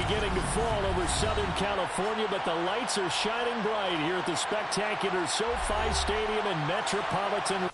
beginning to fall over Southern California, but the lights are shining bright here at the spectacular SoFi Stadium in Metropolitan.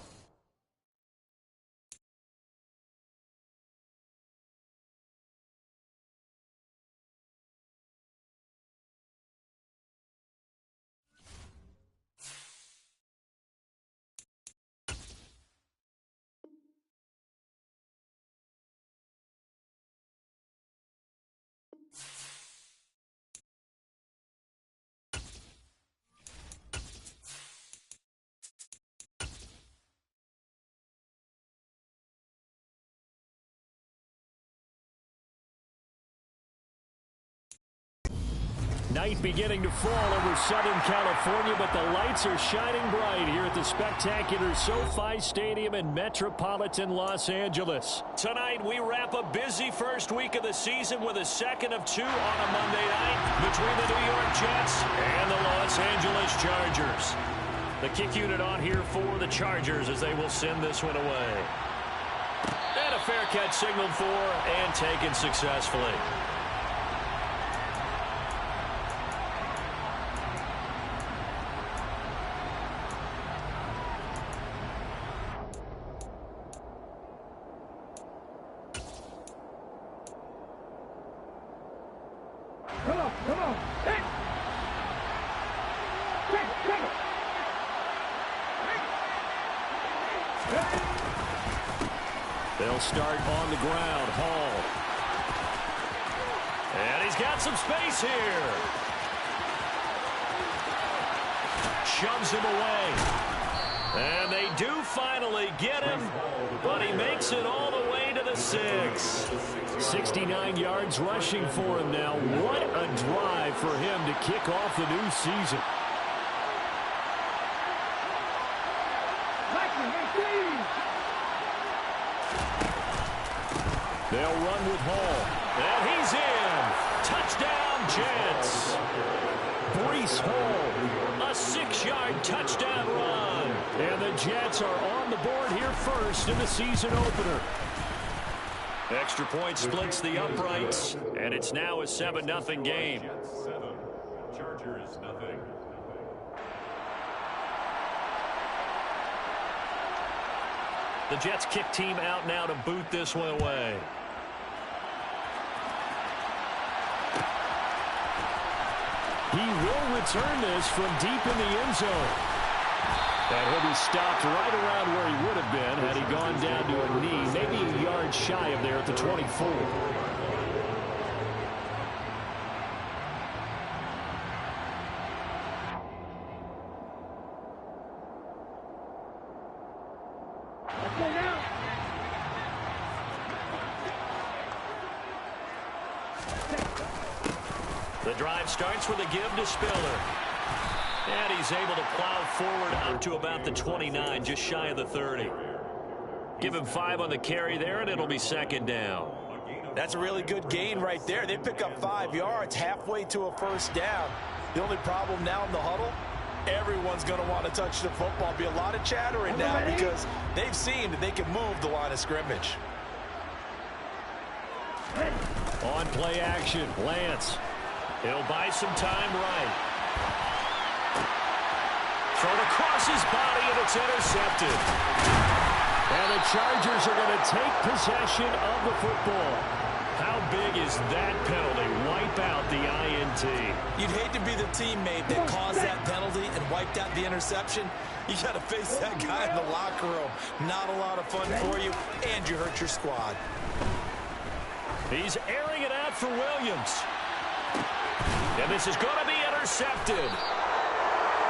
Night beginning to fall over Southern California, but the lights are shining bright here at the spectacular SoFi Stadium in Metropolitan Los Angeles. Tonight, we wrap a busy first week of the season with a second of two on a Monday night between the New York Jets and the Los Angeles Chargers. The kick unit on here for the Chargers as they will send this one away. And a fair catch signaled for and taken successfully. Come on. Hey. They'll start on the ground. Hall. And he's got some space here. Shoves him away. And they do finally get him, but he makes it all the way to the 6. 69 yards rushing for him now. What a drive for him to kick off the new season. They'll run with Hall. And he's in. Touchdown, Jets. Breece Hall, a 6-yard touchdown run. And the Jets are on the board here first in the season opener. Extra point splits the uprights, and it's now a 7-0 game. Chargers, nothing. The Jets kick team out now to boot this one away. He will return this from deep in the end zone. And he'll be stopped right around where he would have been had he gone down to a knee, maybe a yard shy of there at the 24. The drive starts with a give to Spiller. And he's able to plow forward up to about the 29, just shy of the 30. Give him 5 on the carry there, and it'll be second down. That's a really good gain right there. They pick up 5 yards halfway to a first down. The only problem now in the huddle, everyone's going to want to touch the football. Be a lot of chattering now because they've seen that they can move the line of scrimmage. On play action, Lance. He'll buy some time right. Thrown across his body, and it's intercepted. And the Chargers are going to take possession of the football. How big is that penalty? Wipe out the INT. You'd hate to be the teammate that caused that penalty and wiped out the interception. You got to face that guy in the locker room. Not a lot of fun for you, and you hurt your squad. He's airing it out for Williams. And this is going to be intercepted.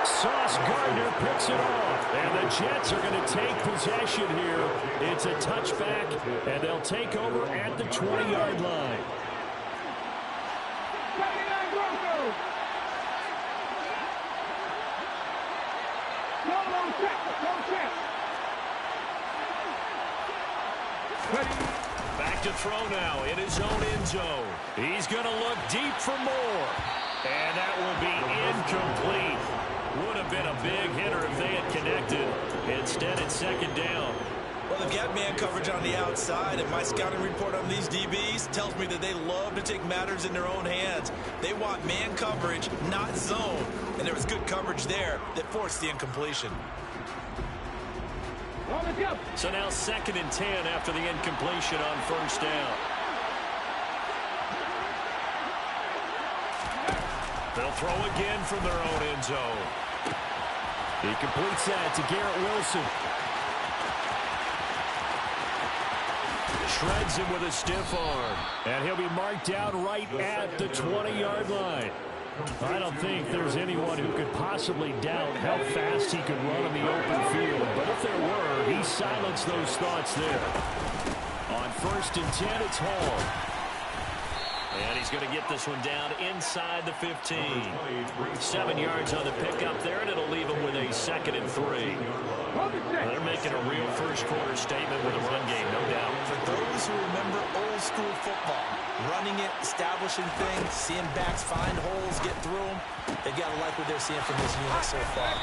Sauce Gardner picks it off. And the Jets are going to take possession here. It's a touchback, and they'll take over at the 20-yard line. Back to throw now in his own end zone. He's going to look deep for more. And that will be incomplete. Would have been a big hitter if they had connected. Instead, it's second down. Well, they've got man coverage on the outside, and my scouting report on these DBs tells me that they love to take matters in their own hands. They want man coverage, not zone. And there was good coverage there that forced the incompletion. So now 2nd and 10 after the incompletion on 1st down. They'll throw again from their own end zone. He completes that to Garrett Wilson. Shreds him with a stiff arm. And he'll be marked out right at the 20-yard line. I don't think there's anyone who could possibly doubt how fast he could run in the open field. But if there were, he silenced those thoughts there. On 1st and 10, it's Hall. And he's going to get this one down inside the 15. 7 yards on the pickup there, and it'll leave him with a 2nd and 3. They're making a real first-quarter statement with a run game, no doubt. For those who remember old-school football, running it, establishing things, seeing backs find holes, get through them, they've got to like what they're seeing from this unit so far.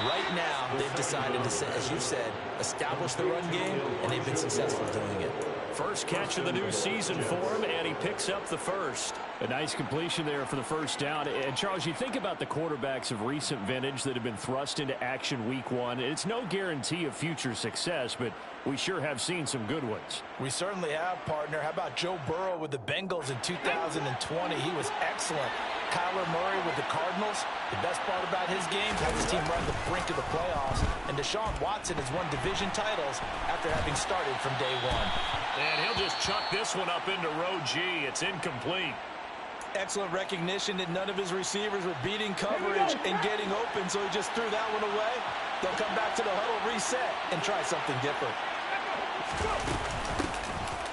Right now, they've decided to, as you said, establish the run game, and they've been successful doing it. First catch of the new season for him, and he picks up the first. A nice completion there for the 1st down. And, Charles, you think about the quarterbacks of recent vintage that have been thrust into action week 1. It's no guarantee of future success, but we sure have seen some good ones. We certainly have, partner. How about Joe Burrow with the Bengals in 2020? He was excellent. Kyler Murray with the Cardinals. The best part about his game, has his team run the brink of the playoffs. And Deshaun Watson has won division titles after having started from day 1. And he'll just chuck this one up into row G. It's incomplete. Excellent recognition that none of his receivers were beating coverage and getting open, so he just threw that one away. They'll come back to the huddle, reset, and try something different.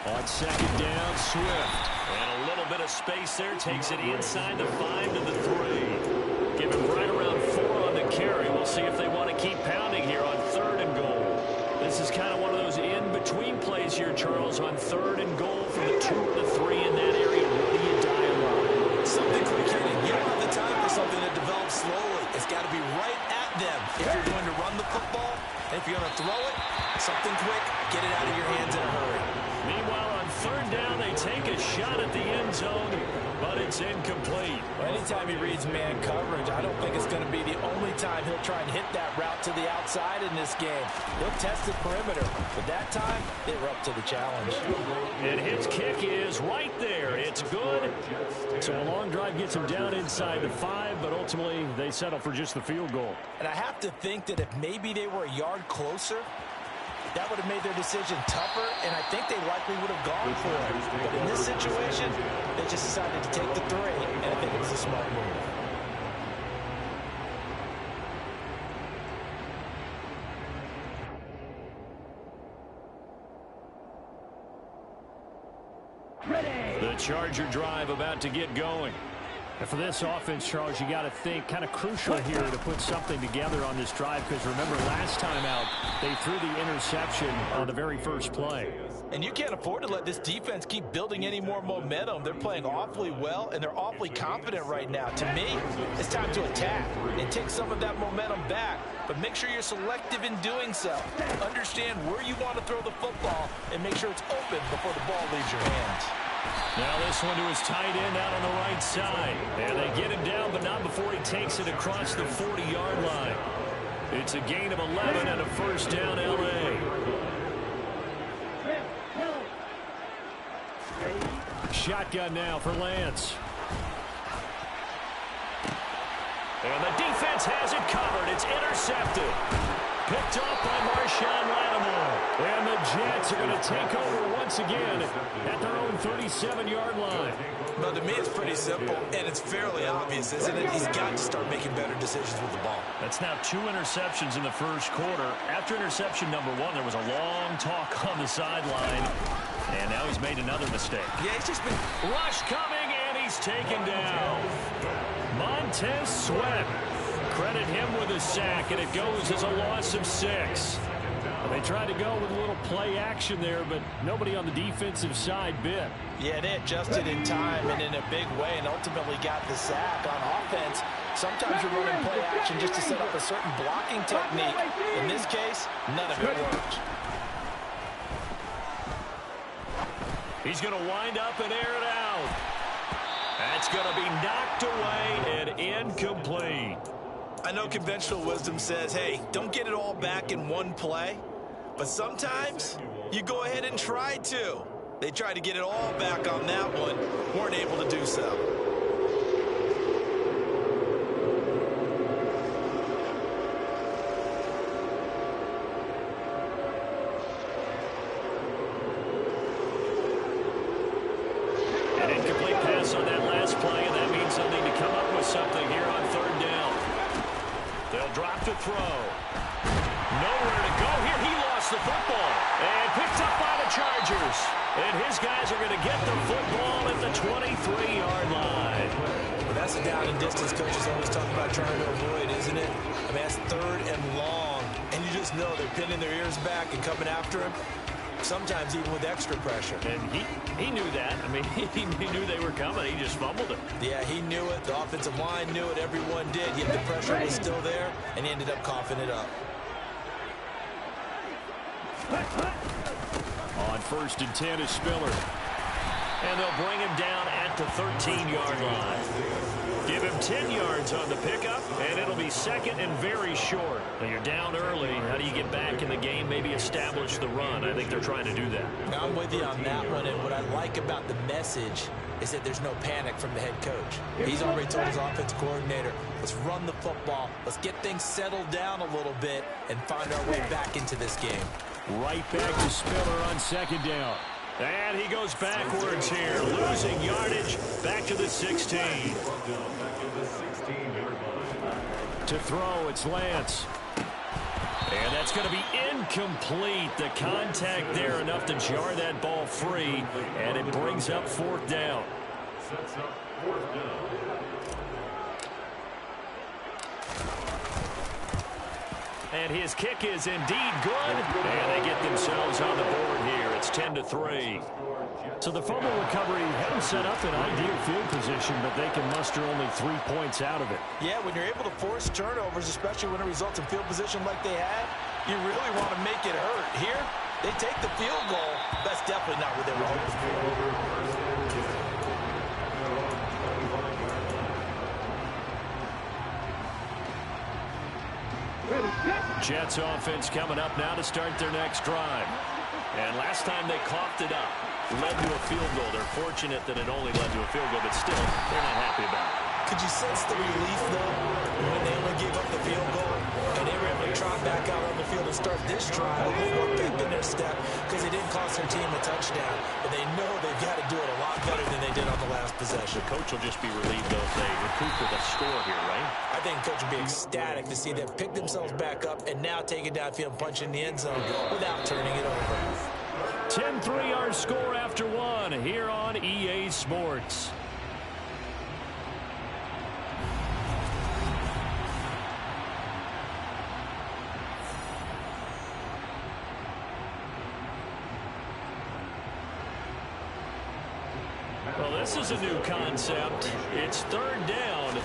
On 2nd down, Swift. And a little bit of space there. Takes it inside the 5 to the 3. Give him right around 4 on the carry. We'll see if they want to keep pounding here on 3rd and goal. This is kind of one of those in-between plays here, Charles, on 3rd and goal from the 2 or the 3 in that area. What do you dial up? Something quick hitting. You don't have the time for something that develops slowly. It's got to be right at them if you're going to run the football. And if you're going to throw it, something quick, get it out of your hands in a hurry. Meanwhile, on 3rd down, they take a shot at the end zone, but it's incomplete. Well, anytime he reads man coverage, I don't think it's going to be the only time he'll try and hit that route to the outside in this game. He'll test the perimeter, but that time, they were up to the challenge. And his kick is right there. It's good. So a long drive gets him down inside the 5, but ultimately they settle for just the field goal. And I have to think that if maybe they were a yard closer, that would have made their decision tougher, and I think they likely would have gone for it. But in this situation, they just decided to take the 3, and I think it was a smart move. The Charger drive about to get going. And for this offense, Charles, you got to think kind of crucial here to put something together on this drive, because remember last time out they threw the interception on the very first play. And you can't afford to let this defense keep building any more momentum. They're playing awfully well, and they're awfully confident right now. To me, it's time to attack and take some of that momentum back, but make sure you're selective in doing so. Understand where you want to throw the football and make sure it's open before the ball leaves your hands. Now this one to his tight end out on the right side. And they get him down, but not before he takes it across the 40-yard line. It's a gain of 11 and a 1st down, L.A. Shotgun now for Lance. And the defense has it covered. It's intercepted. Picked off by Marshawn Lattimore. And the Jets are going to take over once again at their own 37-yard line. Well, to me, it's pretty simple, and it's fairly obvious, isn't it? He's got to start making better decisions with the ball. That's now 2 interceptions in the first quarter. After interception number 1, there was a long talk on the sideline. And now he's made another mistake. Yeah, he's just been... Rush coming, and he's taken down. Montez Sweat. Credit him with a sack, and it goes as a loss of 6. They tried to go with a little play action there, but nobody on the defensive side bit. Yeah, they adjusted in time and in a big way and ultimately got the sack. On offense, sometimes you're running play action just to set up a certain blocking technique. In this case, none of it worked. He's going to wind up and air it out. That's going to be knocked away and incomplete. I know conventional wisdom says, hey, don't get it all back in one play. But sometimes you go ahead and try to. They tried to get it all back on that one. Weren't able to do so. An incomplete pass on that last play, and that means they'll need to come up with something here on third down. They'll drop to throw. Nowhere to go here. He lost the football and picked up by the Chargers. And his guys are going to get the football at the 23-yard line. Well, that's a down and distance coaches always talk about trying to avoid, isn't it? I mean, that's third and long. And you just know they're pinning their ears back and coming after him. Sometimes even with extra pressure. And he knew that. I mean, he knew they were coming. He just fumbled it. Yeah, he knew it. The offensive line knew it. Everyone did. Yet the pressure was still there, and he ended up coughing it up. On 1st and 10 is Spiller. And they'll bring him down at the 13-yard line. Give him 10 yards on the pickup, and it'll be second and very short. Now you're down early. How do you get back in the game, maybe establish the run? I think they're trying to do that. Now, I'm with you on that one, and what I like about the message is that there's no panic from the head coach. He's already told his offensive coordinator, let's run the football, let's get things settled down a little bit and find our way back into this game. Right back to Spiller on 2nd down. And he goes backwards here, losing yardage back to the 16. To throw, it's Lance. And that's going to be incomplete. The contact there enough to jar that ball free, and it brings up 4th down. Sets up 4th down. And his kick is indeed good. And they get themselves on the board here. It's 10-3. So the fumble recovery hadn't set up an ideal field position, but they can muster only 3 points out of it. Yeah, when you're able to force turnovers, especially when it results in field position like they had, you really want to make it hurt. Here, they take the field goal. That's definitely not what they were hoping for. Jets offense coming up now to start their next drive. And last time they coughed it up, led to a field goal. They're fortunate that it only led to a field goal, but still, they're not happy about it. Could you sense the relief, though, when they only gave up the field goal and they were able to trot back out on the field and start this drive a little more pep in their step because it didn't cost their team a touchdown, but they know they've got to do it a lot better than they did on the last possession. The coach will just be relieved, though, if they recoup with a score here, right? I think the coach would be ecstatic to see them pick themselves back up and now take it downfield and punch in the end zone without turning it over. 10-3 our score after one here on EA Sports. Well, this is a new concept. It's 3rd down,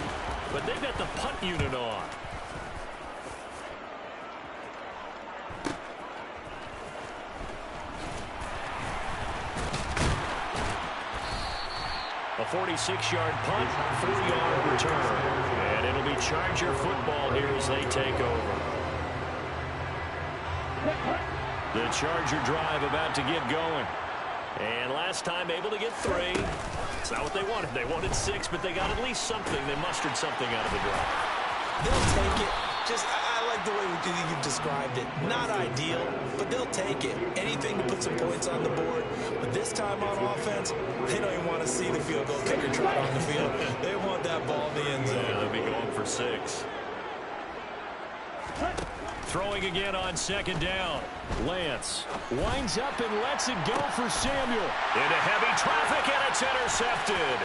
but they've got the punt unit on. A 46-yard punt, 4-yard return. And it'll be Charger football here as they take over. The Charger drive about to get going. And last time able to get 3. It's not what they wanted. They wanted 6, but they got at least something. They mustered something out of the drive. They'll take it. I like the way you described it. Not ideal, but they'll take it. Anything to put some points on the board. But this time on offense, they don't even want to see the field goal kicker trot on the field. They want that ball in the end zone. Yeah, they'll be going for 6. Throwing again on 2nd down. Lance winds up and lets it go for Samuel. Into heavy traffic, and it's intercepted.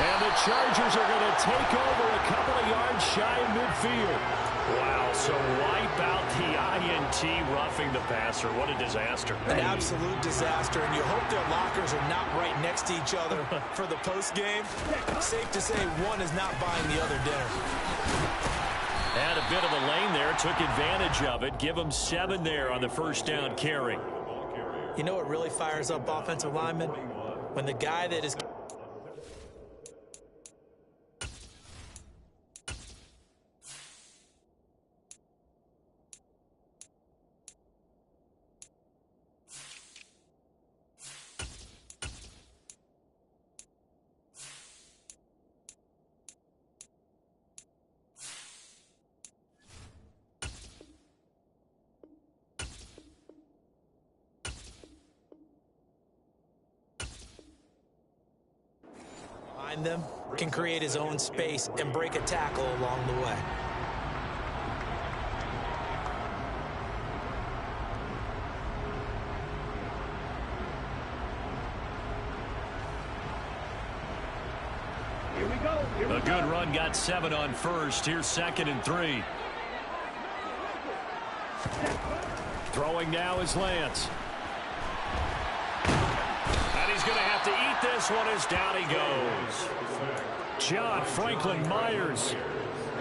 And the Chargers are going to take over a couple of yards shy of midfield. Wow, so wipe out the INT roughing the passer. What a disaster. An absolute disaster, and you hope their lockers are not right next to each other for the postgame. Safe to say one is not buying the other dinner. Had a bit of a lane there, took advantage of it. Give them 7 there on the 1st down carry. You know what really fires up offensive linemen? When the guy that is... them can create his own space and break a tackle along the way. Here we go. A good run got 7 on first. Here's 2nd and 3. Throwing now is Lance. He's going to have to eat this one as down he goes. John Franklin Myers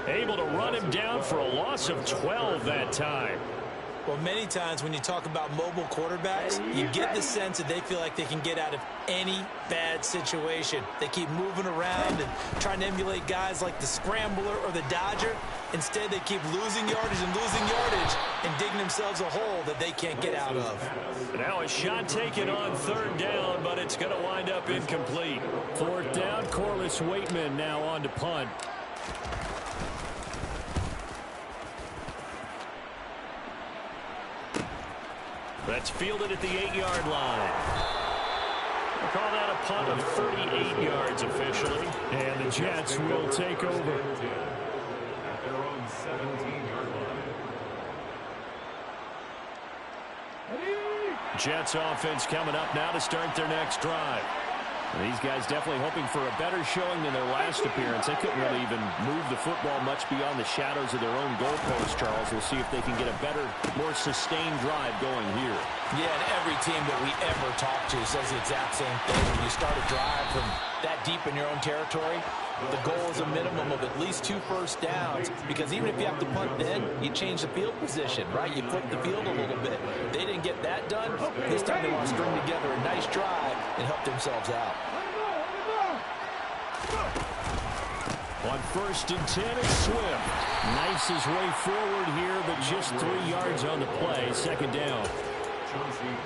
able to run him down for a loss of 12 that time. Well, many times when you talk about mobile quarterbacks, you get the sense that they feel like they can get out of any bad situation. They keep moving around and trying to emulate guys like the Scrambler or the Dodger. Instead, they keep losing yardage and digging themselves a hole that they can't get out of. Now a shot taken on 3rd down, but it's going to wind up incomplete. 4th down, Corliss Waitman now on to punt. That's fielded at the 8-yard line. We'll call that a punt of 38 yards officially. And the Jets will take over. At their own 17-yard line. Jets offense coming up now to start their next drive. And these guys definitely hoping for a better showing than their last appearance. They couldn't really even move the football much beyond the shadows of their own goalpost, Charles. We'll see if they can get a better, more sustained drive going here. Yeah, and every team that we ever talk to says the exact same thing. When you start a drive from that deep in your own territory, the goal is a minimum of at least 2 first downs, because even if you have to punt then, you change the field position, right? You flip the field a little bit. They didn't get that done. This time they want to string together a nice drive and help themselves out. On 1st and 10, it's Swift. Knifes his way forward here, but just 3 yards on the play. 2nd down.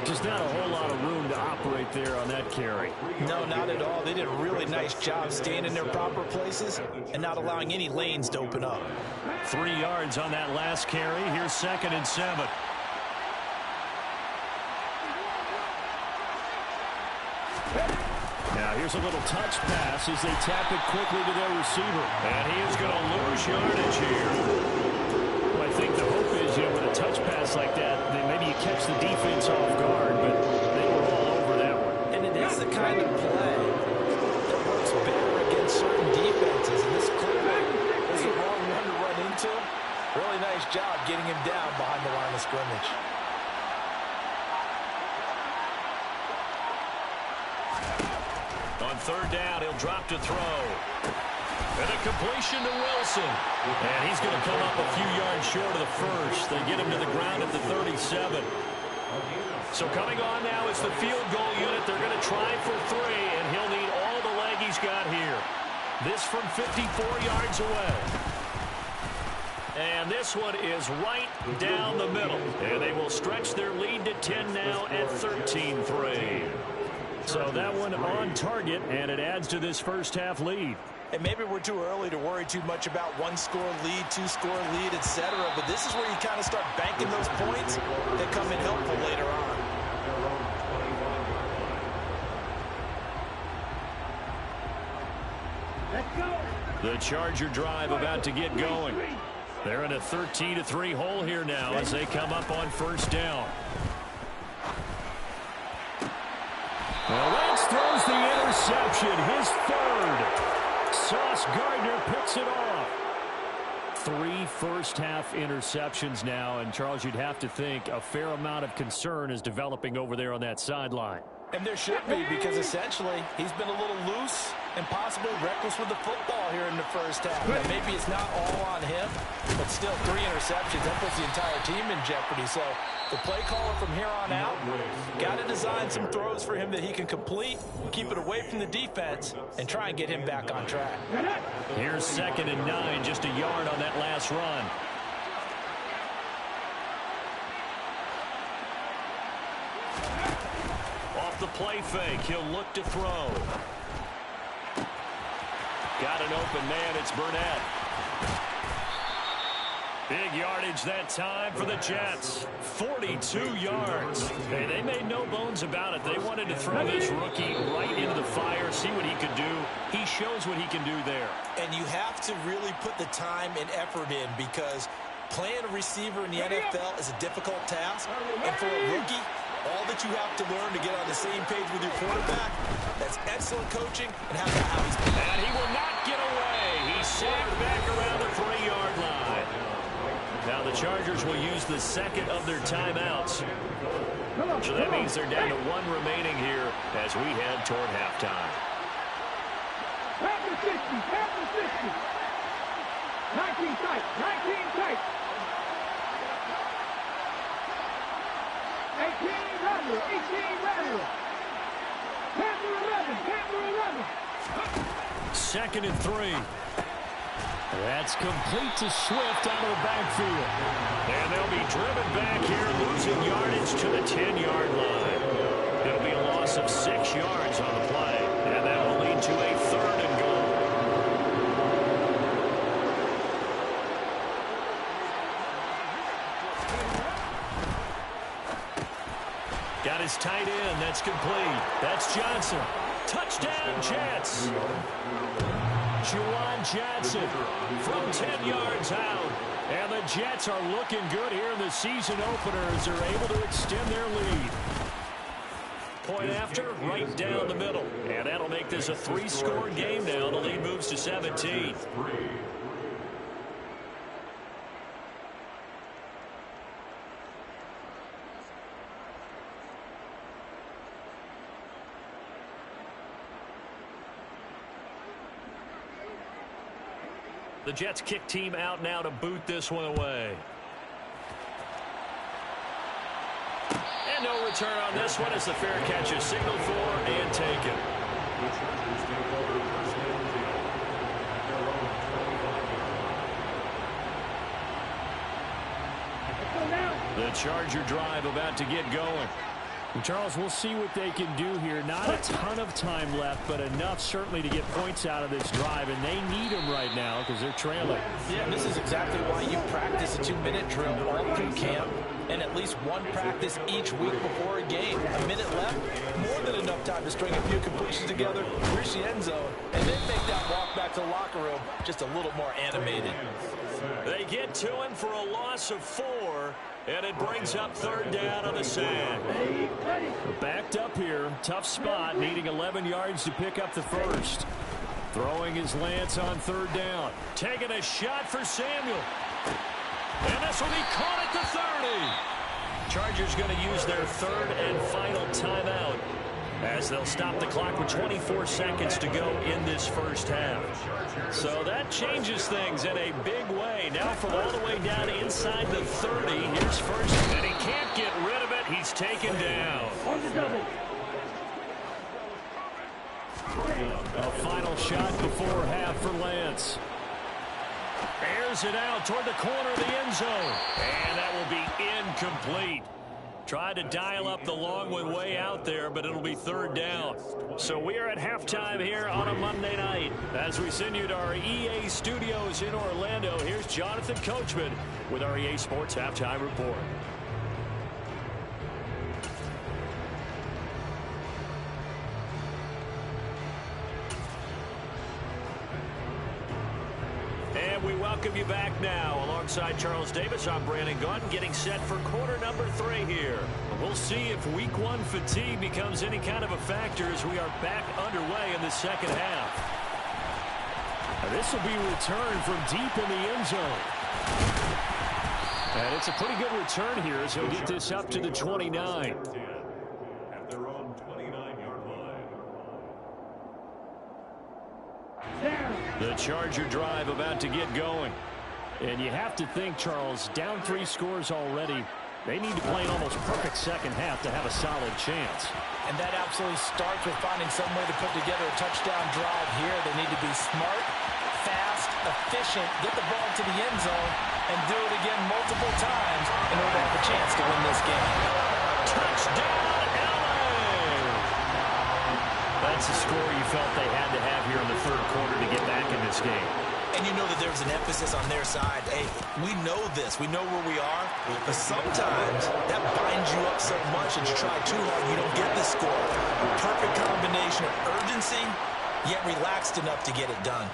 Just not a whole lot of room to operate there on that carry. No, not at all. They did a really nice job staying in their proper places and not allowing any lanes to open up. 3 yards on that last carry. Here's 2nd and 7. Now here's a little touch pass as they tap it quickly to their receiver. And he is going to lose yardage here. Well, I think the hope is, with a touch pass like that, then maybe you catch the defense off guard, but they were all over that one. And it is the kind of play that works better against certain defenses. And this clearly is the wrong one to run into. Really nice job getting him down behind the line of scrimmage. On 3rd down, he'll drop to throw. And a completion to Wilson. And he's going to come up a few yards short of the first. They get him to the ground at the 37. So coming on now is the field goal unit. They're going to try for 3, and he'll need all the leg he's got here. This from 54 yards away. And this one is right down the middle. And they will stretch their lead to 10 now at 13-3. So that one on target, and it adds to this first half lead. And maybe we're too early to worry too much about 1-score lead, 2-score lead, etc. But this is where you kind of start banking those points that come in helpful later on. Let's go. The Charger drive about to get going. They're in a 13-3 hole here now as they come up on 1st down. Well, Lance throws the interception, his 3rd. Sauce Gardner picks it off. 3 first-half interceptions now, and Charles, you'd have to think a fair amount of concern is developing over there on that sideline. And there should be, because essentially he's been a little loose and possibly reckless with the football here in the first half. Now, maybe it's not all on him, but still 3 interceptions. That puts the entire team in jeopardy. So the play caller from here on out got to design some throws for him that he can complete, keep it away from the defense, and try and get him back on track. Here's 2nd and 9, just a yard on that last run. Off the play fake, he'll look to throw. Got an open man, it's Burnett. Big yardage that time for the Jets. 42 yards. Hey, they made no bones about it. They wanted to throw this rookie right into the fire, see what he could do. He shows what he can do there. And you have to really put the time and effort in, because playing a receiver in the NFL is a difficult task. And for a rookie, all that you have to learn to get on the same page with your quarterback, that's excellent coaching, and how he's playing. And he will not get away. He's sacked back around the 3-yard line. Now the Chargers will use the 2nd of their timeouts. So that means they're down to 1 remaining here as we head toward halftime. Half the 60, half the 60. 19 tight, 19 tight. 18 rattle, 18 rattle. Panther 11, Panther 11. 2nd and 3. That's complete to Swift out of the backfield. And they'll be driven back here, losing yardage to the 10-yard line. It'll be a loss of 6 yards on the play, and that will lead to a 3rd and goal. Got his tight end. That's complete. That's Johnson. Touchdown, Jets. Juwan Johnson from 10 yards out. And the Jets are looking good here in the season opener as they're able to extend their lead. Point after, right down the middle. And that'll make this a 3-score game now. The lead moves to 17. The Jets kick team out now to boot this one away. And no return on this one as the fair catch is signaled for and taken. The Charger drive about to get going. Charles, we'll see what they can do here. Not a ton of time left, but enough certainly to get points out of this drive, and they need them right now because they're trailing. Yeah, this is exactly why you practice a 2-minute drill all through camp, and at least one practice each week before a game. A minute left, more than enough time to string a few completions together, reach the end zone, and then make that walk back to the locker room just a little more animated. They get to him for a loss of 4. And it brings up 3rd down on the sand. Backed up here. Tough spot. Needing 11 yards to pick up the 1st. Throwing his Lance on 3rd down. Taking a shot for Samuel. And this will be caught at the 30. Chargers going to use their 3rd and final timeout as they'll stop the clock with 24 seconds to go in this first half. So that changes things in a big way. Now from all the way down inside the 30, here's first, and he can't get rid of it. He's taken down. A final shot before half for Lance. Airs it out toward the corner of the end zone. And that will be incomplete. Tried to dial up the long one way out there, but it'll be 3rd down. So we are at halftime here on a Monday night. As we send you to our EA studios in Orlando, here's Jonathan Coachman with our EA Sports Halftime Report. And we welcome you back now. Alongside Charles Davis, I'm Brandon Gaudin, getting set for quarter number 3 here. We'll see if week 1 fatigue becomes any kind of a factor as we are back underway in the second half. Now this will be returned from deep in the end zone. And it's a pretty good return here as he'll get this up to the 29. At their own 29. The Charger drive about to get going. And you have to think, Charles, down 3 scores already. They need to play an almost perfect second half to have a solid chance. And that absolutely starts with finding some way to put together a touchdown drive here. They need to be smart, fast, efficient, get the ball to the end zone, and do it again multiple times in order to have a chance to win this game. Touchdown, LA! That's the score you felt they had to have here in the third quarter to get back in this game. And you know that there's an emphasis on their side. Hey, we know this. We know where we are. But sometimes that binds you up so much that you try too hard, you don't get the score. Perfect combination of urgency, yet relaxed enough to get it done.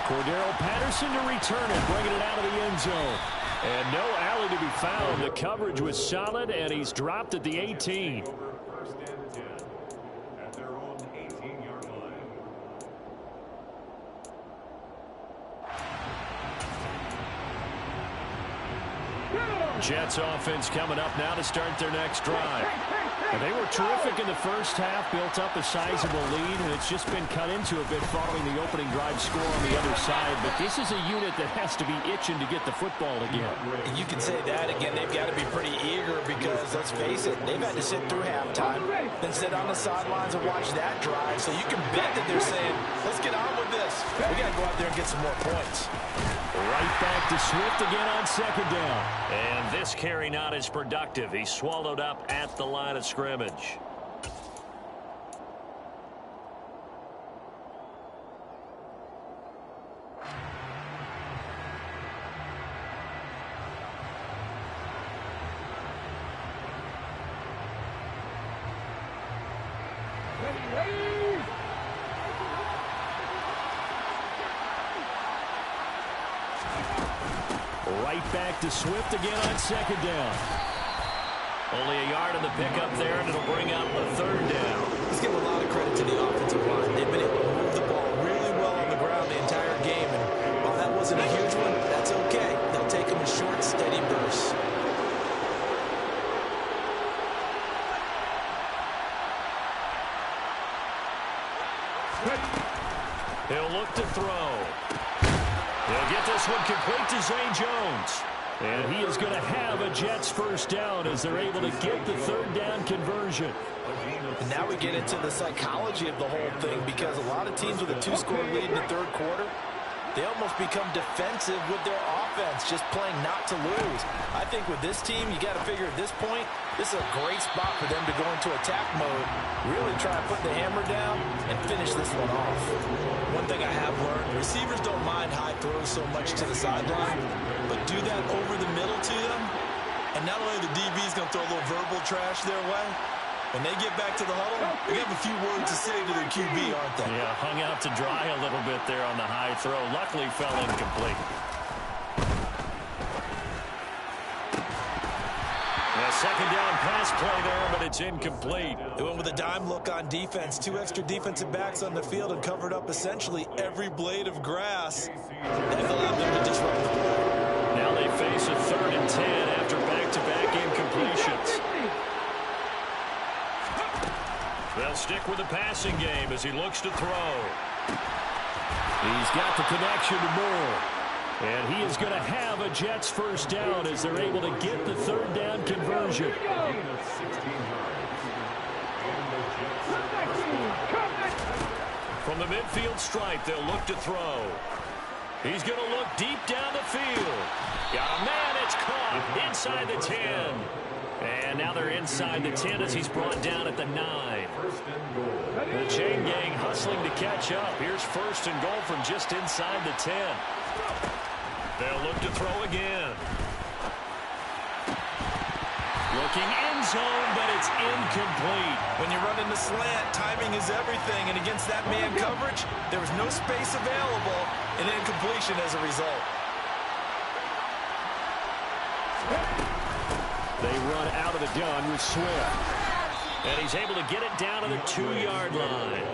Cordero Patterson to return it, bringing it out of the end zone. And no alley to be found. The coverage was solid, and he's dropped at the 18. Jets offense coming up now to start their next drive. And they were terrific in the first half, built up a sizable lead, and it's just been cut into a bit following the opening drive score on the other side. But this is a unit that has to be itching to get the football again. And you can say that again. They've got to be pretty eager because, let's face it, they've had to sit through halftime, then sit on the sidelines and watch that drive. So you can bet that they're saying, let's get on with this. We got to go out there and get some more points. Right back to Swift again on second down. And this carry not as productive. He's swallowed up at the line of scrimmage. Right back to Swift again on second down. Only a yard on the pickup there, and it'll bring out the third down. Let's give a lot of credit to the offensive line. They've been able to move the ball really well on the ground the entire game. And while that wasn't a huge one, that's okay. They'll take them in short, steady bursts. He'll look to throw. He'll get this one complete to Zay Jones. And he is going to have a Jets first down as they're able to get the third down conversion. And now we get into the psychology of the whole thing, because a lot of teams with a 2-score lead in the third quarter, they almost become defensive with their offense, just playing not to lose. I think with this team, you got to figure at this point, this is a great spot for them to go into attack mode, really try to put the hammer down and finish this one off. One thing I have learned, receivers don't mind high throws so much to the sideline, but do that over the middle to them, and not only the DB's going to throw a little verbal trash their way, when they get back to the huddle, they have a few words to say to their QB, aren't they? Yeah, hung out to dry a little bit there on the high throw. Luckily fell incomplete. A second down pass play there, but it's incomplete. They went with a dime look on defense. 2 extra defensive backs on the field and covered up essentially every blade of grass. That allowed them to disrupt the play. Now they face a 3rd and 10 after back-to-back incompletions. They'll stick with the passing game as he looks to throw. He's got the connection to Moore. And he is going to have a Jets first down as they're able to get the third down conversion. From the midfield stripe, they'll look to throw. He's going to look deep down the field. Got a man, it's caught inside the 10. And now they're inside the 10 as he's brought down at the 9. The chain gang hustling to catch up. Here's 1st and goal from just inside the 10. They'll look to throw again. Looking end zone, but it's incomplete. When you're running the slant, timing is everything. And against that man coverage, there was no space available, and incompletion as a result. They run out of the gun with Swift. And he's able to get it down to the 2-yard line.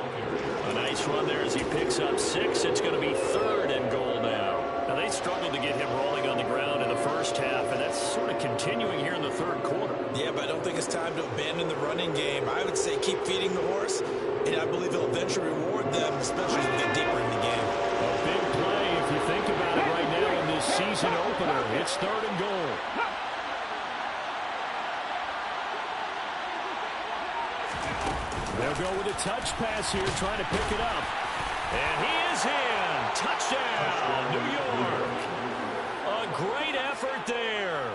A nice run there as he picks up 6. It's going to be 3rd and goal now. Now, they struggled to get him rolling on the ground in the first half, and that's sort of continuing here in the third quarter. Yeah, but I don't think it's time to abandon the running game. I would say keep feeding the horse, and I believe it'll eventually reward them, especially as we get deeper in the game. A big play, if you think about it right now in this season opener. It's 3rd and goal. They'll go with a touch pass here, trying to pick it up. And he is in. Touchdown, New York. A great effort there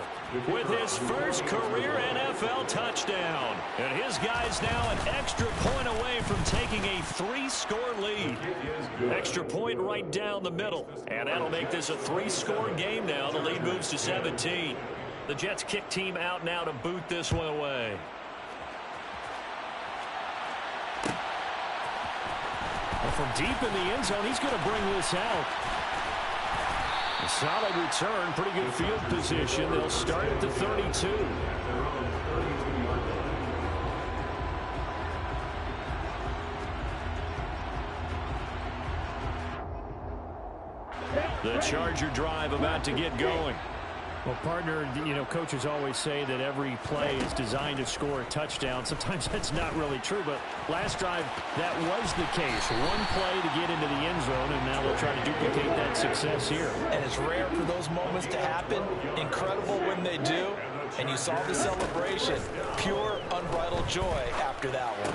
with his first career NFL touchdown. And his guy's now an extra point away from taking a 3-score lead. Extra point right down the middle. And that'll make this a 3-score game now. The lead moves to 17. The Jets kick team out now to boot this one away. From deep in the end zone, he's going to bring this out. A solid return, pretty good field position. They'll start at the 32. The Charger drive about to get going. Well, partner, you know, coaches always say that every play is designed to score a touchdown. Sometimes that's not really true, but last drive, that was the case. One play to get into the end zone, and now they'll try to duplicate that success here. And it's rare for those moments to happen. Incredible when they do. And you saw the celebration. Pure, unbridled joy after that one.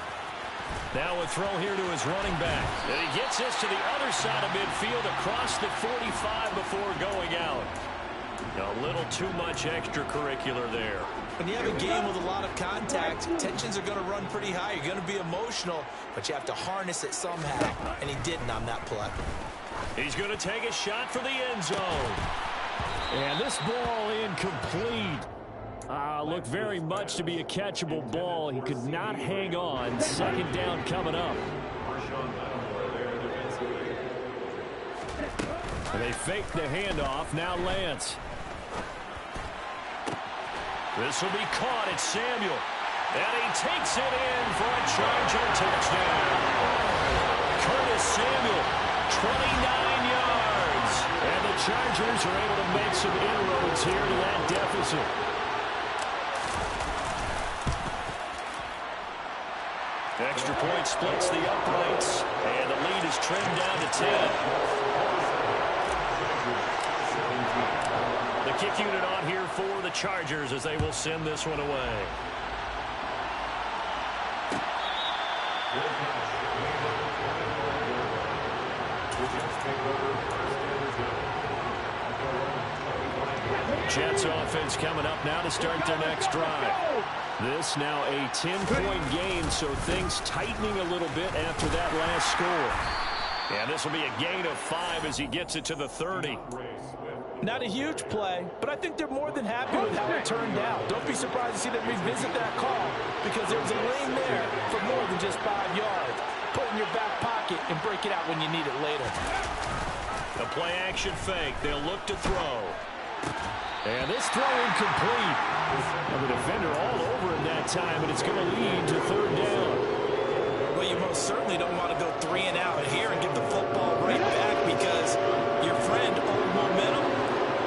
Now a throw here to his running back. And he gets this to the other side of midfield across the 45 before going out. A little too much extracurricular there. When you have a game with a lot of contact, tensions are going to run pretty high. You're going to be emotional, but you have to harness it somehow, and he didn't on that play. He's going to take a shot for the end zone. And this ball incomplete. Looked very much to be a catchable ball. He could not hang on. 2nd down coming up. And they fake the handoff. Now Lance. This will be caught. It's Samuel. And he takes it in for a Charger touchdown. Curtis Samuel, 29 yards. And the Chargers are able to make some inroads here to that deficit. Extra point splits the uprights. And the lead is trimmed down to 10. The kick unit on here for the Chargers as they will send this one away. Jets offense coming up now to start their next drive. This now a 10-point game, so things tightening a little bit after that last score. And this will be a gain of 5 as he gets it to the 30. Not a huge play, but I think they're more than happy with how it turned out. Don't be surprised to see them revisit that call because there was a lane there for more than just 5 yards. Put it in your back pocket and break it out when you need it later. The play-action fake. They'll look to throw. And this throw incomplete. Well, the defender all over him that time, and it's going to lead to 3rd down. Well, you most certainly don't want to go 3 and out here and give the football right back because your friend, old momentum,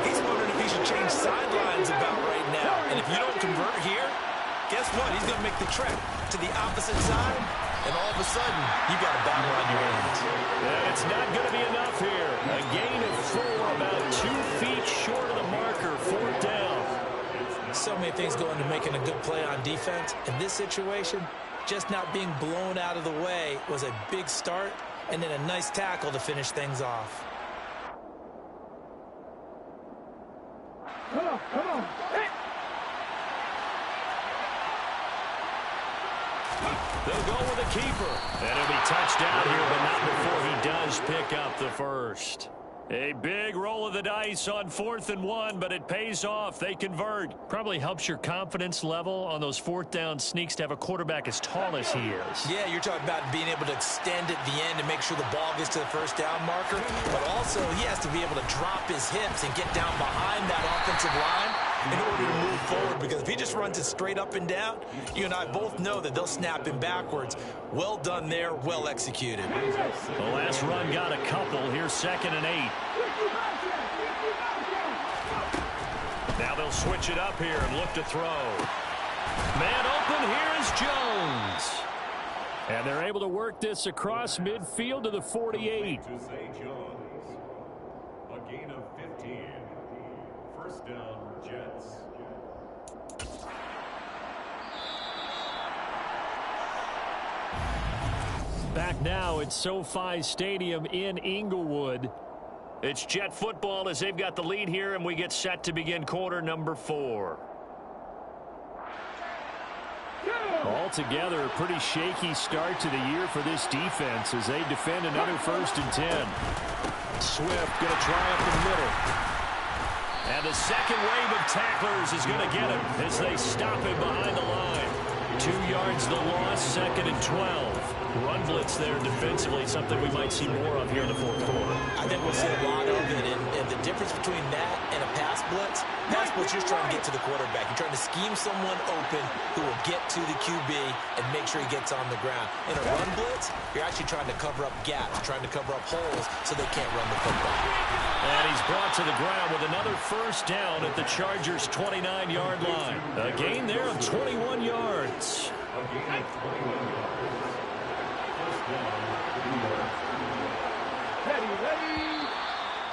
he's wondering if he should change sidelines about right now. And if you don't convert here, guess what? He's going to make the trek to the opposite side, and all of a sudden, you got a battle on your hands. And it's not going to be enough here. A gain of 4, about 2 feet short of the marker, 4th down. So many things go into making a good play on defense. In this situation, just not being blown out of the way was a big start, and then a nice tackle to finish things off. Come on, come on. Hey. They'll go with a keeper. And he'll be touchdown here, but not before he does pick up the first. A big roll of the dice on 4th and 1, but it pays off. They convert. Probably helps your confidence level on those 4th down sneaks to have a quarterback as tall as he is. Yeah, you're talking about being able to extend at the end and make sure the ball gets to the 1st down marker. But also, he has to be able to drop his hips and get down behind that offensive line in order to move forward, because if he just runs it straight up and down, you and I both know that they'll snap him backwards. Well done there, well executed. The last run got a couple. Here's 2nd and 8. Now the they'll switch it up here and look to throw. Man open, here is Jones. And they're able to work this across midfield to the 48. To say Jones. A gain of 15. First down, Jets. Back now at SoFi Stadium in Inglewood. It's Jet football as they've got the lead here, and we get set to begin quarter number 4. Altogether, a pretty shaky start to the year for this defense as they defend another 1st and 10. Swift going to try up the middle. And the second wave of tacklers is going to get him as they stop him behind the line. 2 yards the loss, 2nd and 12. Run blitz there defensively, something we might see more of here in the 4th quarter. I think we'll see a lot of it, and the difference between that and a pass blitz, you're just trying to get to the quarterback. You're trying to scheme someone open who will get to the QB and make sure he gets on the ground. In a run blitz, you're actually trying to cover up gaps, trying to cover up holes so they can't run the football. And he's brought to the ground with another 1st down at the Chargers' 29-yard line. A gain there of 21 yards.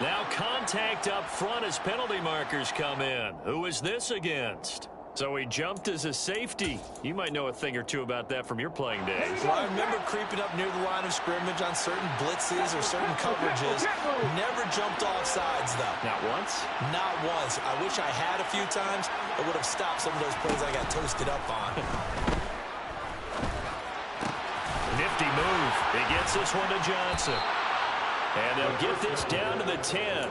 Now contact up front as penalty markers come in. Who is this against? So he jumped as a safety. You might know a thing or two about that from your playing days. Well, I remember creeping up near the line of scrimmage on certain blitzes or certain coverages. Never jumped off sides, though. Not once? Not once. I wish I had a few times. I would have stopped some of those plays I got toasted up on. Nifty move. He gets this one to Johnson. And they'll get this down to the 10.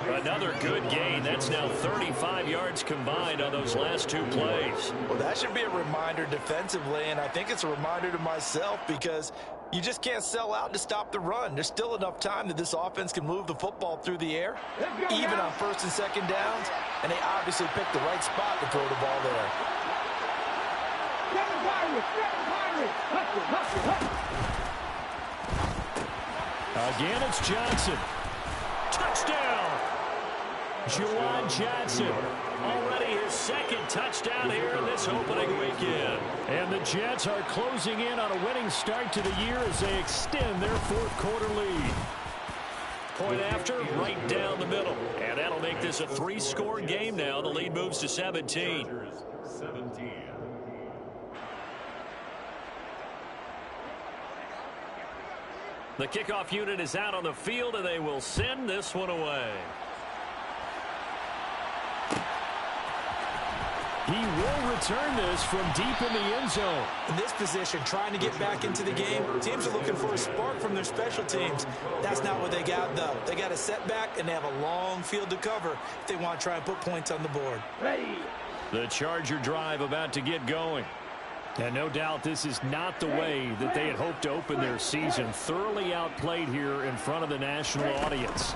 Another good gain. That's now 35 yards combined on those last 2 plays. Well, that should be a reminder defensively, and I think it's a reminder to myself because you just can't sell out to stop the run. There's still enough time that this offense can move the football through the air, even on 1st and 2nd downs, and they obviously picked the right spot to throw the ball there. Again, it's Johnson. Touchdown! Juwan Johnson. Already his 2nd touchdown here in this opening weekend. And the Jets are closing in on a winning start to the year as they extend their 4th quarter lead. Point after, right down the middle. And that'll make this a 3-score game now. The lead moves to 17. 17. The kickoff unit is out on the field, and they will send this one away. He will return this from deep in the end zone. In this position, trying to get back into the game, teams are looking for a spark from their special teams. That's not what they got, though. They got a setback, and they have a long field to cover if they want to try and put points on the board. Ready. The Charger drive about to get going. And no doubt this is not the way that they had hoped to open their season. Thoroughly outplayed here in front of the national audience.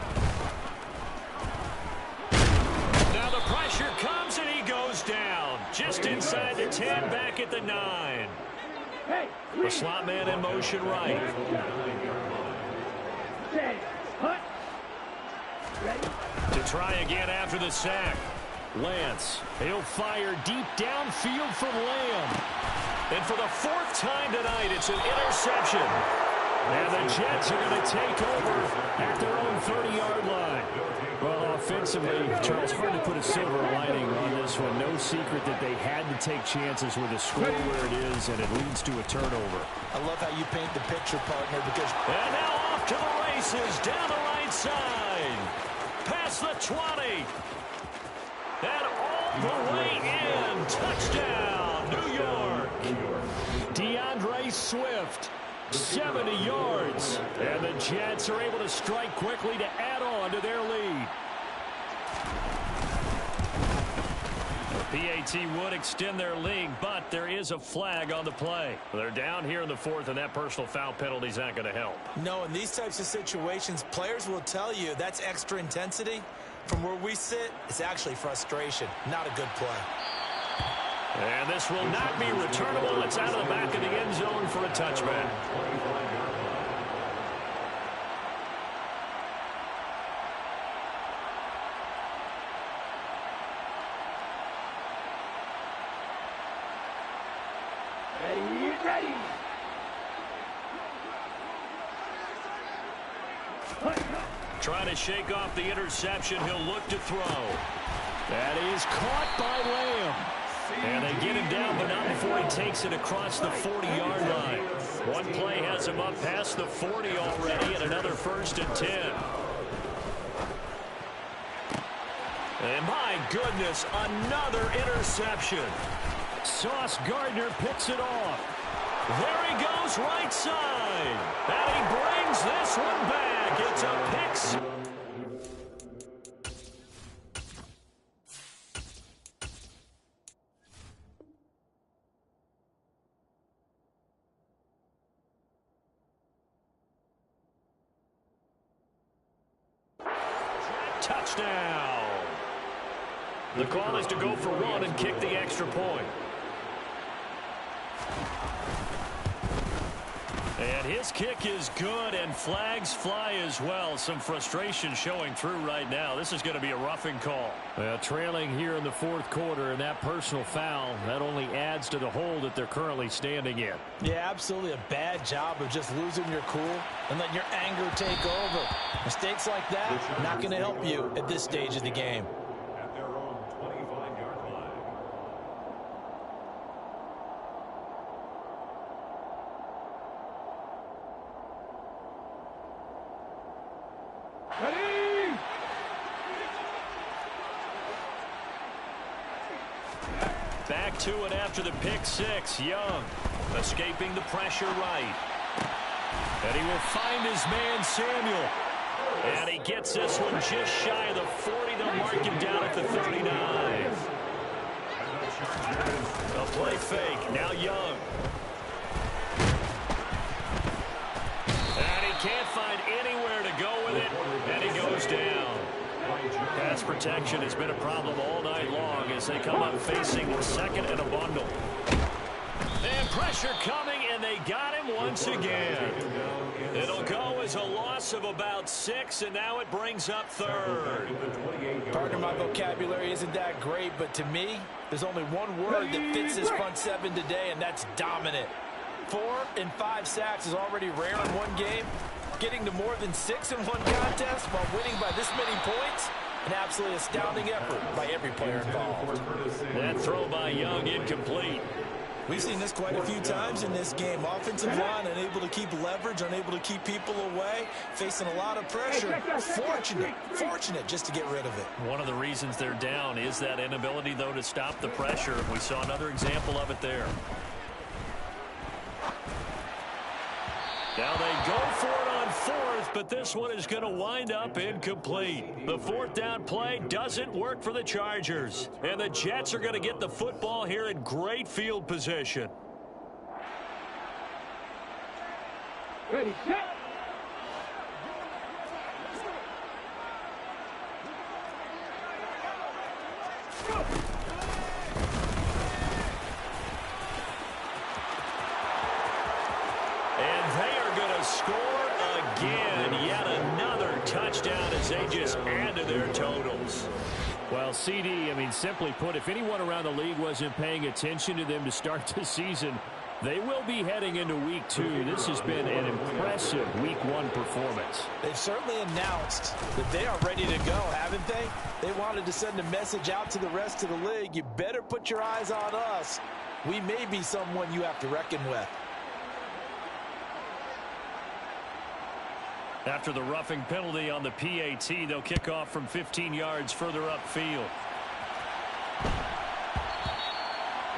Now the pressure comes and he goes down. Just inside the 10, back at the 9. The slot man in motion right. To try again after the sack. Lance, he'll fire deep downfield from Lamb. And for the 4th time tonight, it's an interception. And the Jets are going to take over at their own 30-yard line. Well, offensively, Charles, hard to put a silver lining on this one. No secret that they had to take chances with a score where it is, and it leads to a turnover. I love how you paint the picture, partner, because... And now off to the races, down the right side. Past the 20. And all the way in. Touchdown, New York. DeAndre Swift, 70 yards. And the Jets are able to strike quickly to add on to their lead. The PAT would extend their lead, but there is a flag on the play. They're down here in the 4th, and that personal foul penalty is not going to help. No, in these types of situations, players will tell you that's extra intensity. From where we sit, it's actually frustration, not a good play. And this will not be returnable. It's out of the back of the end zone for a touchback. Ready, ready. Trying to shake off the interception. He'll look to throw. That is caught by Lamb. And they get him down, but not before he takes it across the 40-yard line. One play has him up past the 40 already, and another 1st and 10. And my goodness, another interception. Sauce Gardner picks it off. There he goes, right side. And he brings this one back. It's a pick six. Touchdown. The call is to go for one and kick the extra point. And his kick is good, and flags fly as well. Some frustration showing through right now. This is going to be a roughing call. Trailing here in the 4th quarter, and that personal foul, that only adds to the hole that they're currently standing in. Yeah, absolutely a bad job of just losing your cool and letting your anger take over. Mistakes like that, not going to help you at this stage of the game. At their own 25-yard line. Ready. Back to it after the pick six. Young escaping the pressure right. And he will find his man Samuel. And he gets this one just shy of the 40. They'll mark him down at the 39. A play fake. Now Young. And he can't find anywhere to go with it. And he goes down. Pass protection has been a problem all night long as they come up facing 2nd and a bundle. And pressure coming, and they got him once again. It'll go as a loss of about 6, and now it brings up 3rd. Partner, my vocabulary isn't that great, but to me, there's only one word that fits this front 7 today, and that's dominant. 4 and 5 sacks is already rare in one game. Getting to more than 6 in one contest while winning by this many points, an absolutely astounding effort by every player involved. That throw by Young incomplete. We've seen this quite a few times in this game. Offensive line unable to keep leverage, unable to keep people away, facing a lot of pressure. Fortunate just to get rid of it. One of the reasons they're down is that inability, though, to stop the pressure. We saw another example of it there. Now they go for it on 4th, but this one is going to wind up incomplete. The 4th down play doesn't work for the Chargers. And the Jets are going to get the football here in great field position. Ready, set. Go. Score again. Yet another touchdown as they just add to their totals. Well, CD, I mean, simply put, if anyone around the league wasn't paying attention to them to start the season, they will be heading into week 2. This has been an impressive week 1 performance. They've certainly announced that they are ready to go, haven't they? They wanted to send a message out to the rest of the league. You better put your eyes on us. We may be someone you have to reckon with. After the roughing penalty on the PAT, they'll kick off from 15 yards further upfield.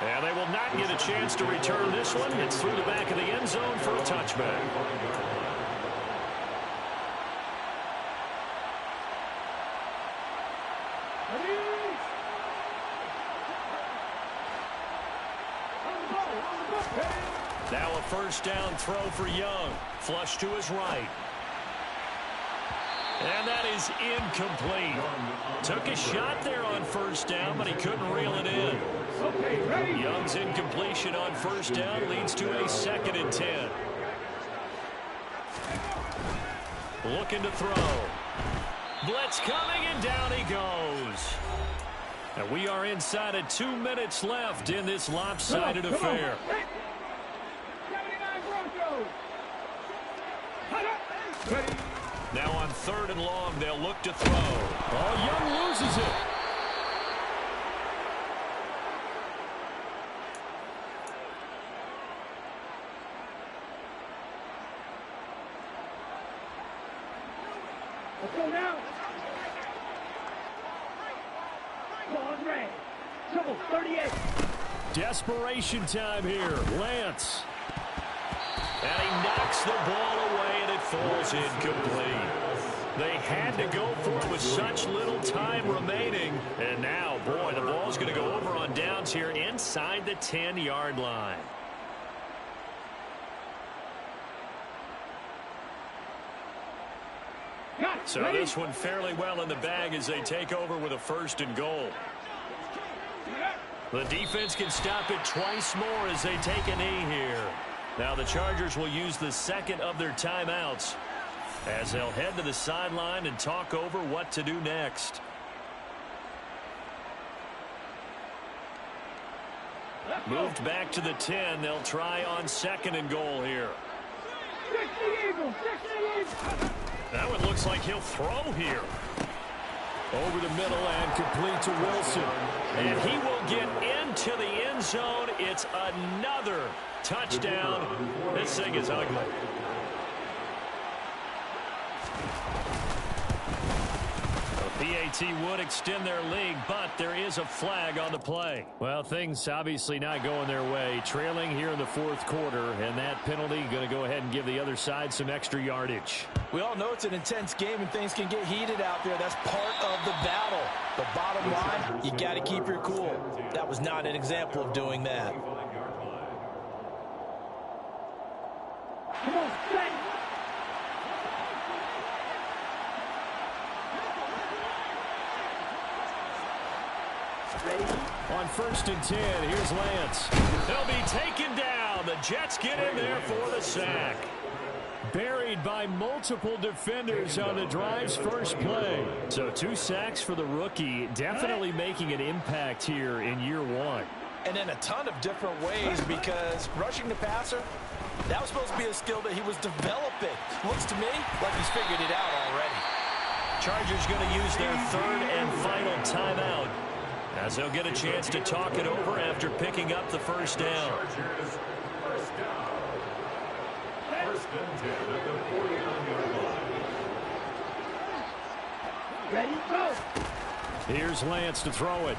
And they will not get a chance to return this one. It's through the back of the end zone for a touchback. Now a 1st down throw for Young. Flush to his right. And that is incomplete. Took a shot there on 1st down, but he couldn't reel it in. Young's incompletion on 1st down leads to a 2nd and 10. Looking to throw. Blitz coming, and down he goes. And we are inside of 2 minutes left in this lopsided affair. Ready. Now on 3rd and long, they'll look to throw. Oh, Young loses it. Let's go now. Ball is red. Trouble, 38. Desperation time here. Lance. And he knocks the ball away, and it falls incomplete. They had to go for it with such little time remaining. And now, boy, the ball's going to go over on downs here inside the 10-yard line. So this one fairly well in the bag as they take over with a 1st and goal. The defense can stop it twice more as they take a knee here. Now the Chargers will use the 2nd of their timeouts as they'll head to the sideline and talk over what to do next. Moved back to the 10. They'll try on 2nd and goal here. That one looks like he'll throw here. Over the middle and complete to Wilson. And he will get into the end zone. It's another touchdown. This thing is ugly. PAT would extend their lead, but there is a flag on the play. Well, things obviously not going their way. Trailing here in the 4th quarter, and that penalty going to go ahead and give the other side some extra yardage. We all know it's an intense game and things can get heated out there. That's part of the battle. The bottom line, you got to keep your cool. That was not an example of doing that. Come on, set. On 1st and 10, here's Lance. They'll be taken down. The Jets get in there for the sack. Buried by multiple defenders on the drive's first play. So 2 sacks for the rookie, definitely making an impact here in year 1. And in a ton of different ways, because rushing the passer, that was supposed to be a skill that he was developing. Looks to me like he's figured it out already. Chargers going to use their 3rd and final timeout as they'll get a chance to talk it over after picking up the 1st down. First down. 1st and 10 at the 49-yard line. Ready, go. Here's Lance to throw it.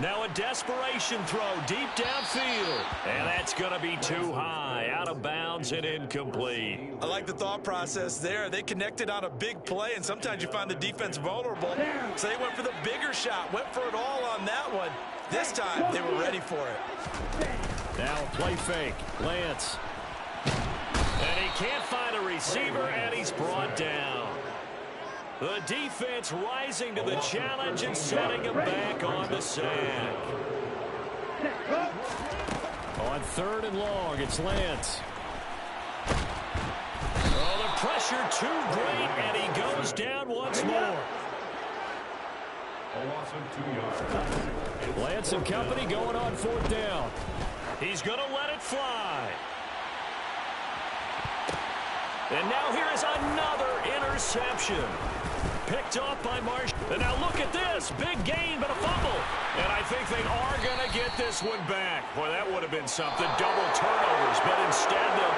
Now a desperation throw deep downfield. And that's going to be too high. Out of bounds and incomplete. I like the thought process there. They connected on a big play, and sometimes you find the defense vulnerable. So they went for the bigger shot, went for it all on that one. This time, they were ready for it. Now a play fake. Lance. And he can't find a receiver, and he's brought down. The defense rising to the challenge and setting him back on the sack. On 3rd and long, it's Lance. Oh, the pressure too great, and he goes down once more. A loss of 2 yards. Lance and company going on 4th down. He's going to let it fly. And now here is another interception. Picked off by Marsh. And now look at this. Big gain, but a fumble. And I think they are going to get this one back. Boy, that would have been something. Double turnovers, but instead they'll